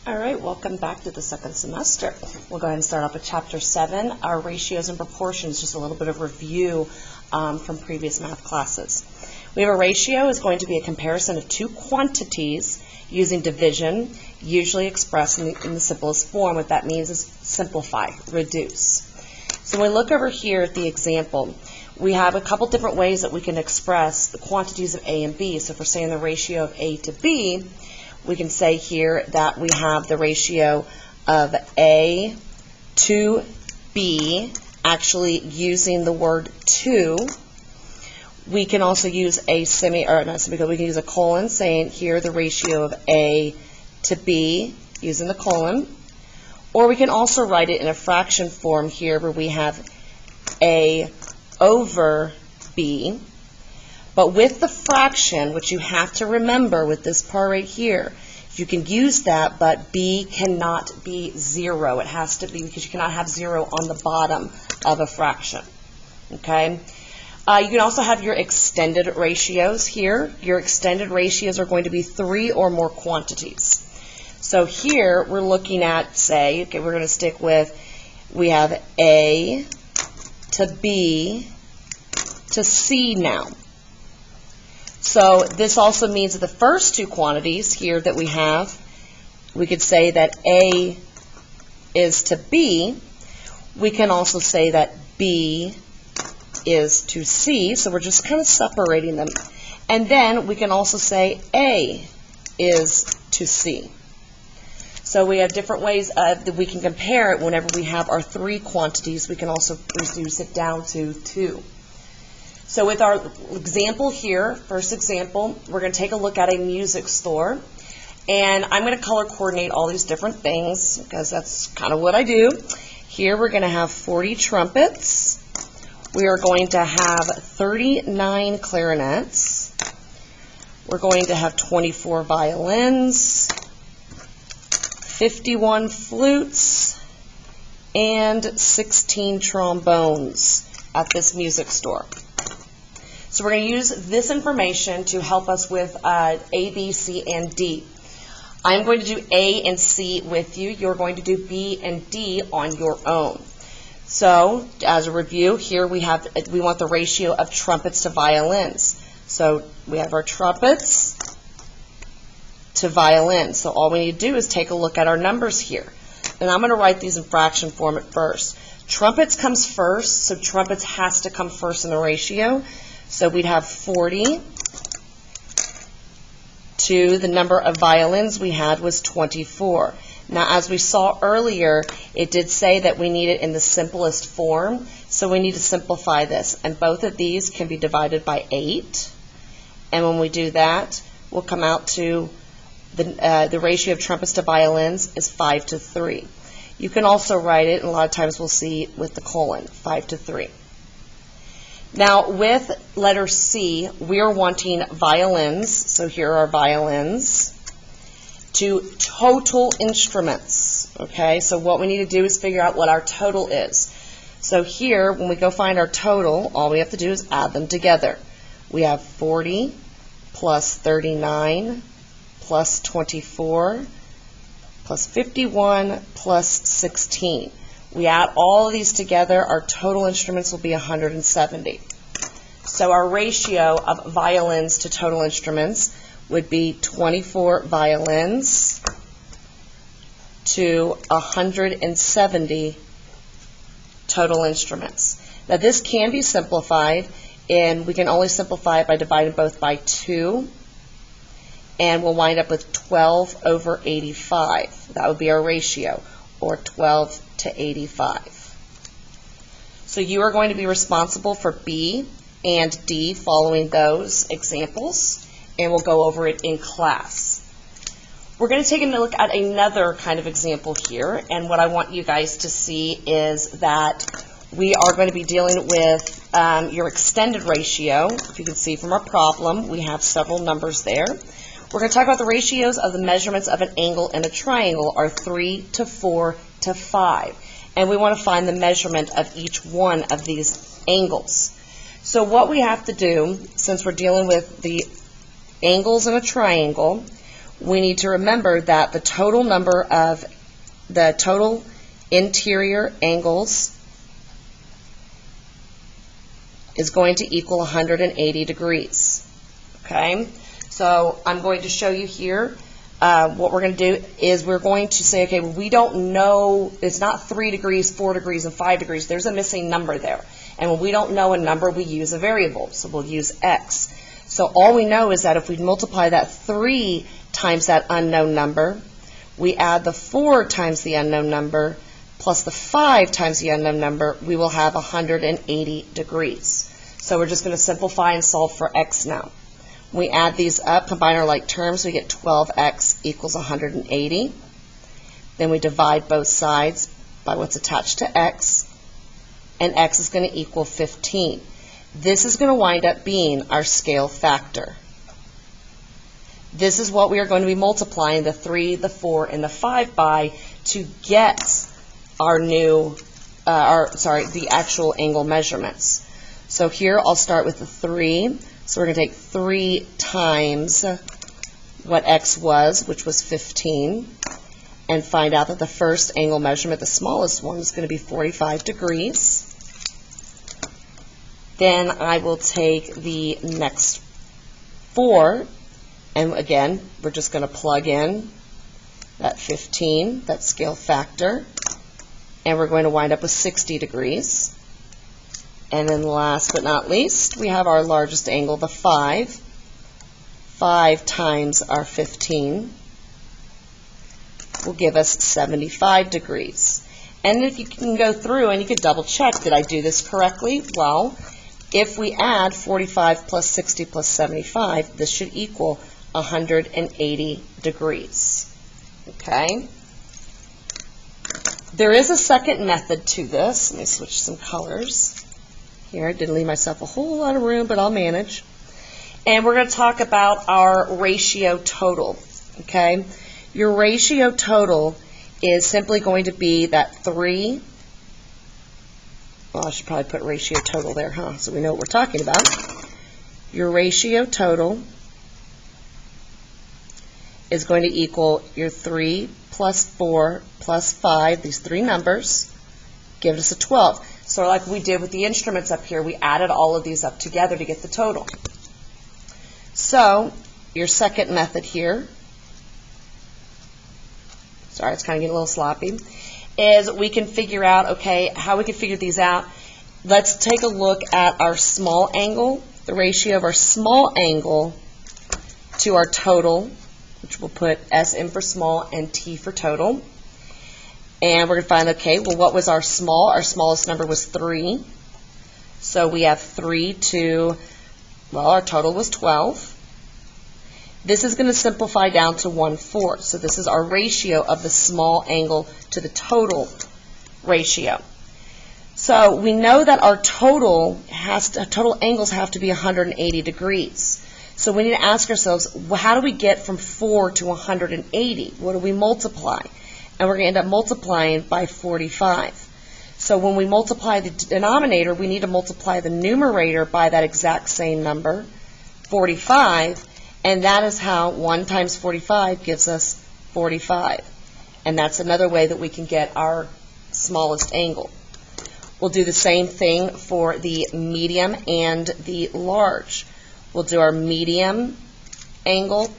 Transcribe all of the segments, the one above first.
All right, welcome back to the second semester. We'll go ahead and start off with Chapter 7, our ratios and proportions, just a little bit of review from previous math classes. We have a ratio is going to be a comparison of two quantities using division, usually expressed in the simplest form. What that means is simplify, reduce. So when we look over here at the example, we have a couple different ways that we can express the quantities of A and B. So if we're saying the ratio of A to B, we can say here that we have the ratio of A to B, actually using the word to. We can also use we can use a colon, saying here the ratio of A to B, using the colon. Or we can also write it in a fraction form here, where we have A over B. But with the fraction, which you have to remember with this part right here, you can use that, but B cannot be 0. It has to be, because you cannot have 0 on the bottom of a fraction. Okay? You can also have your extended ratios here. Your extended ratios are going to be 3 or more quantities. So here we're looking at, say, okay, we're going to stick with, we have A to B to C now. So this also means that the first two quantities here that we have, we could say that A is to B. We can also say that B is to C. So we're just kind of separating them. And then we can also say A is to C. So we have different ways that we can compare it. Whenever we have our 3 quantities, we can also reduce it down to 2. So with our example here, first example, we're going to take a look at a music store. And I'm going to color coordinate all these different things, because that's kind of what I do. Here we're going to have 40 trumpets. We are going to have 39 clarinets. We're going to have 24 violins, 51 flutes, and 16 trombones at this music store. So we're going to use this information to help us with A, B, C, and D. I'm going to do A and C with you. You're going to do B and D on your own. So as a review, here we want the ratio of trumpets to violins. So we have our trumpets to violins. So all we need to do is take a look at our numbers here. And I'm going to write these in fraction form at first. Trumpets comes first, so trumpets has to come first in the ratio. So we'd have 40 to the number of violins we had was 24. Now, as we saw earlier, it did say that we need it in the simplest form, so we need to simplify this. And both of these can be divided by 8. And when we do that, we'll come out to the ratio of trumpets to violins is 5 to 3. You can also write it, and a lot of times we'll see with the colon, 5 to 3. Now, with letter C, we are wanting violins, so here are violins, to total instruments, okay? So what we need to do is figure out what our total is. So here, when we go find our total, all we have to do is add them together. We have 40 plus 39 plus 24 plus 51 plus 16. We add all of these together, our total instruments will be 170. So our ratio of violins to total instruments would be 24 violins to 170 total instruments. Now this can be simplified, and we can only simplify it by dividing both by 2, and we'll wind up with 12 over 85. That would be our ratio, or 12 to 85. So you are going to be responsible for B and D following those examples, and we'll go over it in class. We're going to take a look at another kind of example here, and what I want you guys to see is that we are going to be dealing with your extended ratio. If you can see from our problem, we have several numbers there. We're going to talk about the ratios of the measurements of an angle and a triangle are 3 to 4 to 5. And we want to find the measurement of each one of these angles. So what we have to do, since we're dealing with the angles in a triangle, we need to remember that the total number of the total interior angles is going to equal 180 degrees. Okay, so I'm going to show you here. What we're going to do is we're going to say, okay, we don't know, it's not 3 degrees, 4 degrees, and 5 degrees. There's a missing number there. And when we don't know a number, we use a variable. So we'll use x. So all we know is that if we multiply that 3 times that unknown number, we add the 4 times the unknown number, plus the 5 times the unknown number, we will have 180 degrees. So we're just going to simplify and solve for x now. We add these up, combine our like terms, we get 12x equals 180. Then we divide both sides by what's attached to x, and x is going to equal 15. This is going to wind up being our scale factor. This is what we are going to be multiplying the 3, the 4, and the 5 by to get our new, the actual angle measurements. So here I'll start with the 3. So we're going to take 3 times what x was, which was 15, and find out that the first angle measurement, the smallest one, is going to be 45 degrees. Then I will take the next 4, and again, we're just going to plug in that 15, that scale factor, and we're going to wind up with 60 degrees. And then last but not least, we have our largest angle, the 5. 5 times our 15 will give us 75 degrees. And if you can go through and you can double check, did I do this correctly? Well, if we add 45 plus 60 plus 75, this should equal 180 degrees. Okay? There is a second method to this. Let me switch some colors. Here, I didn't leave myself a whole lot of room, but I'll manage. And we're going to talk about our ratio total. Okay? Your ratio total is simply going to be that 3. Well, I should probably put ratio total there, huh? So we know what we're talking about. Your ratio total is going to equal your 3 plus 4 plus 5, these 3 numbers, give us a 12. So like we did with the instruments up here, we added all of these up together to get the total. So your second method here, sorry, it's kind of getting a little sloppy, is we can figure out, okay, how we can figure these out. Let's take a look at our small angle, the ratio of our small angle to our total, which we'll put S in for small and T for total. And we're going to find, okay, well, what was our small? Our smallest number was 3. So we have 3 to, well, our total was 12. This is going to simplify down to 1/4. So this is our ratio of the small angle to the total ratio. So we know that our total angles have to be 180 degrees. So we need to ask ourselves, well, how do we get from 4 to 180? What do we multiply? And we're going to end up multiplying by 45. So when we multiply the denominator, we need to multiply the numerator by that exact same number, 45, and that is how 1 times 45 gives us 45. And that's another way that we can get our smallest angle. We'll do the same thing for the medium and the large. We'll do our medium angle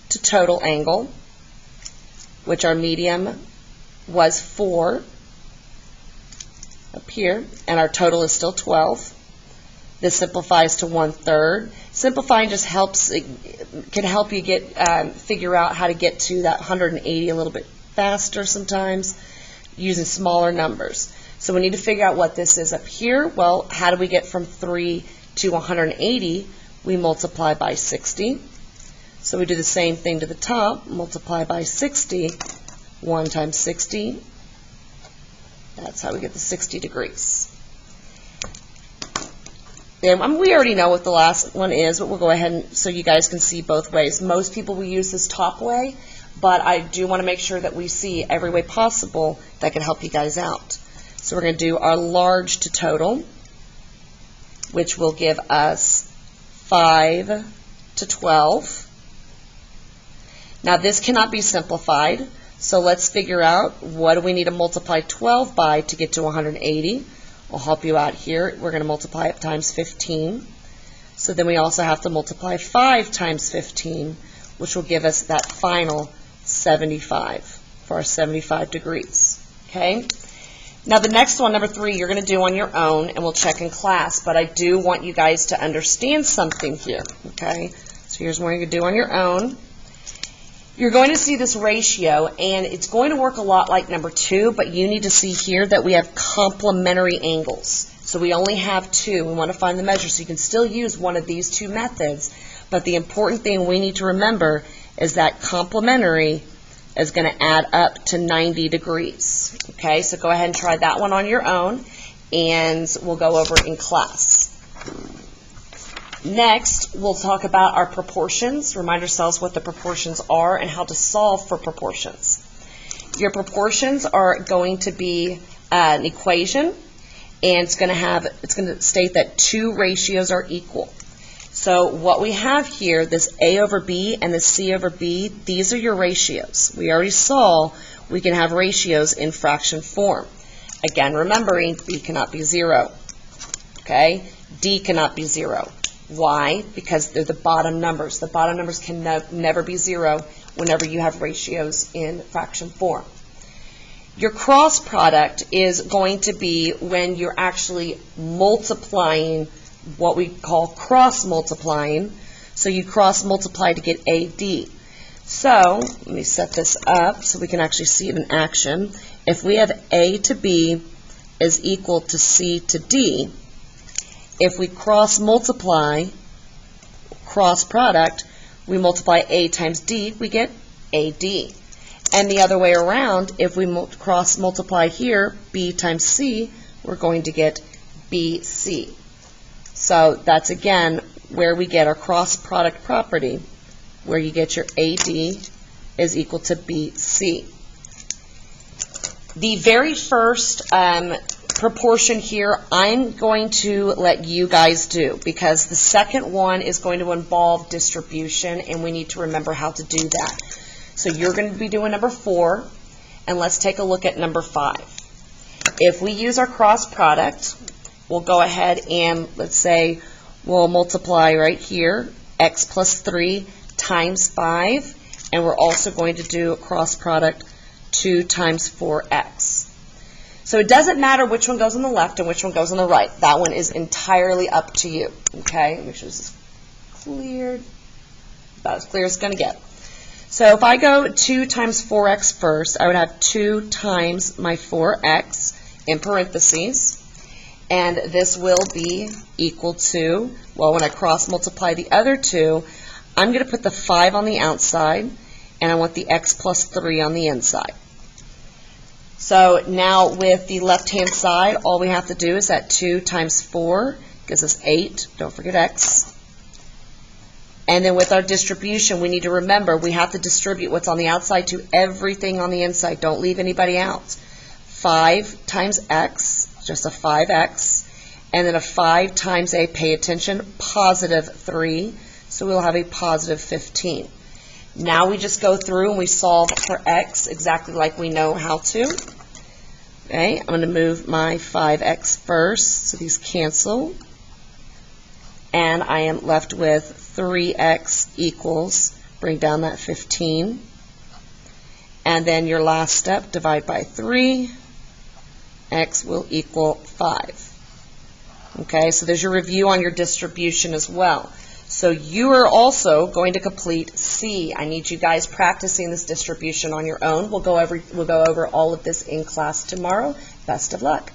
to total angle, which our medium was 4 up here, and our total is still 12. This simplifies to 1/3. Simplifying just can help you figure out how to get to that 180 a little bit faster sometimes using smaller numbers. So we need to figure out what this is up here. Well, how do we get from 3 to 180? We multiply by 60. So we do the same thing to the top, multiply by 60, 1 times 60. That's how we get the 60 degrees. And we already know what the last one is, but we'll go ahead and so you guys can see both ways. Most people will use this top way, but I do want to make sure that we see every way possible that can help you guys out. So we're going to do our large to total, which will give us 5 to 12. Now this cannot be simplified, so let's figure out what do we need to multiply 12 by to get to 180. I'll help you out here. We're going to multiply it times 15. So then we also have to multiply 5 times 15, which will give us that final 75 for our 75 degrees. Okay? Now the next one, number 3, you're going to do on your own, and we'll check in class, but I do want you guys to understand something here. Okay? So here's what you're going to do on your own. You're going to see this ratio, and it's going to work a lot like number 2, but you need to see here that we have complementary angles. So we only have 2. We want to find the measure, so you can still use one of these 2 methods, but the important thing we need to remember is that complementary is going to add up to 90 degrees. Okay, so go ahead and try that one on your own, and we'll go over in class. Next, we'll talk about our proportions, remind ourselves what the proportions are and how to solve for proportions. Your proportions are going to be an equation, and it's going to state that 2 ratios are equal. So what we have here, this A over B and this C over B, these are your ratios. We already saw we can have ratios in fraction form. Again, remembering B cannot be 0. Okay? D cannot be 0. Why? Because they're the bottom numbers. The bottom numbers can never be 0 whenever you have ratios in fraction form. Your cross product is going to be when you're actually multiplying, what we call cross multiplying. So you cross multiply to get AD. So let me set this up so we can actually see it in action. If we have A to B is equal to C to D, if we cross multiply, cross product, we multiply A times D, we get AD. And the other way around, if we cross multiply here, B times C, we're going to get BC. So that's again where we get our cross product property, where you get your AD is equal to BC. The very first proportion here, I'm going to let you guys do, because the second one is going to involve distribution, and we need to remember how to do that. So you're going to be doing number 4, and let's take a look at number 5. If we use our cross product, we'll go ahead and let's say we'll multiply right here, x plus 3 times 5, and we're also going to do a cross product 2 times 4x. So it doesn't matter which one goes on the left and which one goes on the right. That one is entirely up to you. Okay, make sure this is cleared, about as clear as it's going to get. So if I go 2 times 4x first, I would have 2 times my 4x in parentheses, and this will be equal to, well, when I cross multiply the other 2, I'm going to put the 5 on the outside, and I want the x plus 3 on the inside. So now with the left-hand side, all we have to do is that 2 times 4 gives us 8. Don't forget x. And then with our distribution, we need to remember we have to distribute what's on the outside to everything on the inside. Don't leave anybody out. 5 times x, just a 5x, and then a 5 times a, pay attention, positive 3. So we'll have a positive 15. Now we just go through and we solve for x exactly like we know how to. Okay, I'm going to move my 5x first, so these cancel. And I am left with 3x equals, bring down that 15. And then your last step, divide by 3. X will equal 5. Okay, so there's your review on your distribution as well. So you are also going to complete C. I need you guys practicing this distribution on your own. We'll go over all of this in class tomorrow. Best of luck.